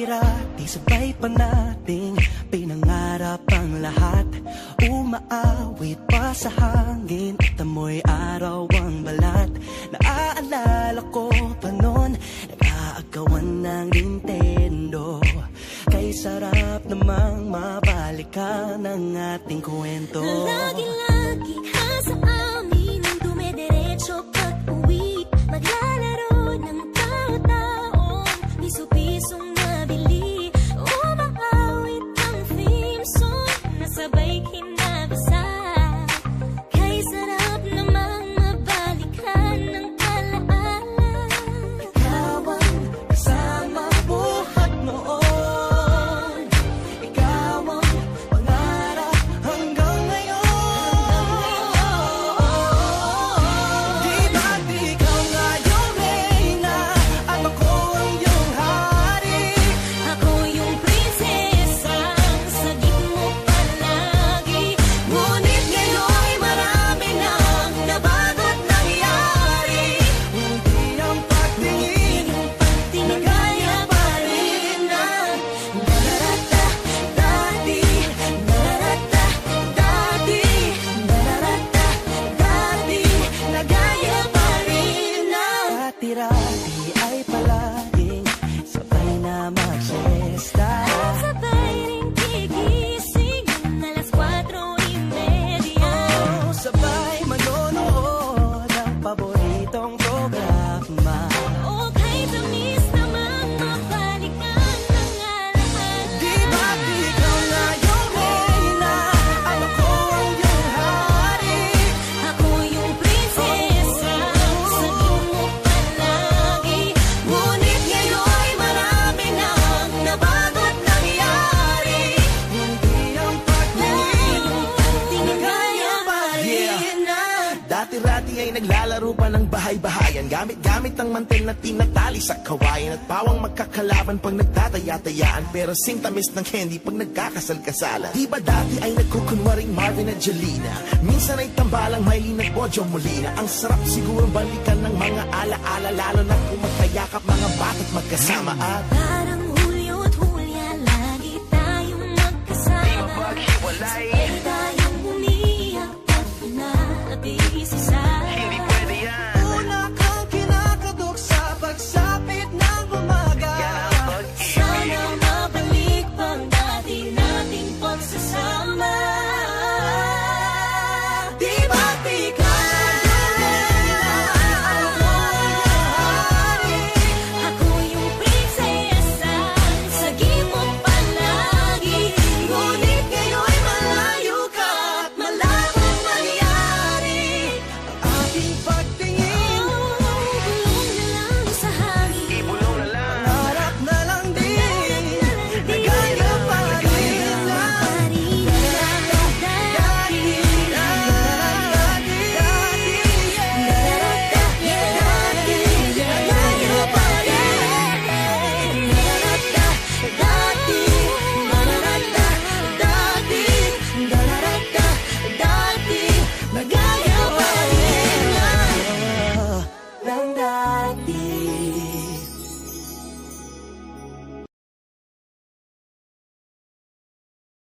Dati-rati sabay pa nating pinangarap ang lahat. Umaawit pa sa hangin at amoy araw ang balat. Naaalala ko pa noon, nag-aagawan ng Nintendo. Kay sarap namang mabalikan ang ating kwento. Lagi-lagi ka sa amin ang dumidiretso pag-uwi. Maglalaro ng tao-taong piso-pisong nabili. Umaawit ang theme song na sabay kinabasa. Kay sarap namang mabalikan ng alaala. Ikaw ang kasama buhat noon. Ikaw ang pangarap hanggang ngayon. Di ba't ikaw nga yung reyna at ako ang iyong hari? Ako yung prinsesang sagip mo palagi. Ngunit ngayon'y marami nang nabago't nangyari. Hindi ang pagtingin na gaya pa rin ng nararata dati. Nararata dati. Nararata dati. Na gaya pa rin ng dati-rati ay palaging sabay na mag-siesta. Sabay rin gigising ng alas 4:30. Sabay manonood ng paboritong programa. O kahit tamis namang mabalikan ng alaala. Di ba't ikaw nga yung reyna at ako ang iyong hari? Ako yung prinsesa, sagip mo palagi. Ngunit ngayon'y marami nang nabago't nangyari. Hindi ang pagtingin na gaya pa rin ng Dati-rati ay naglalaro pa ng bahay-bahayan. Gamit-gamit ang mantel na tinatali sa kawayan. At pawang magkakalaban pag nagtataya-tayaan. Pero sing tamis ng candy pag nagkakasal-kasalan. Di ba dati ay nagkukunwaring Marvin at Jelena? Minsan ay tambalang Maylene at Bojo Molina. Ang sarap siguro balikan ng mga ala-ala. Lalo na kung magkayakap mga bata't magkasama. At Parang Hulyo at Hulya, lagi tayong magkasama. Walay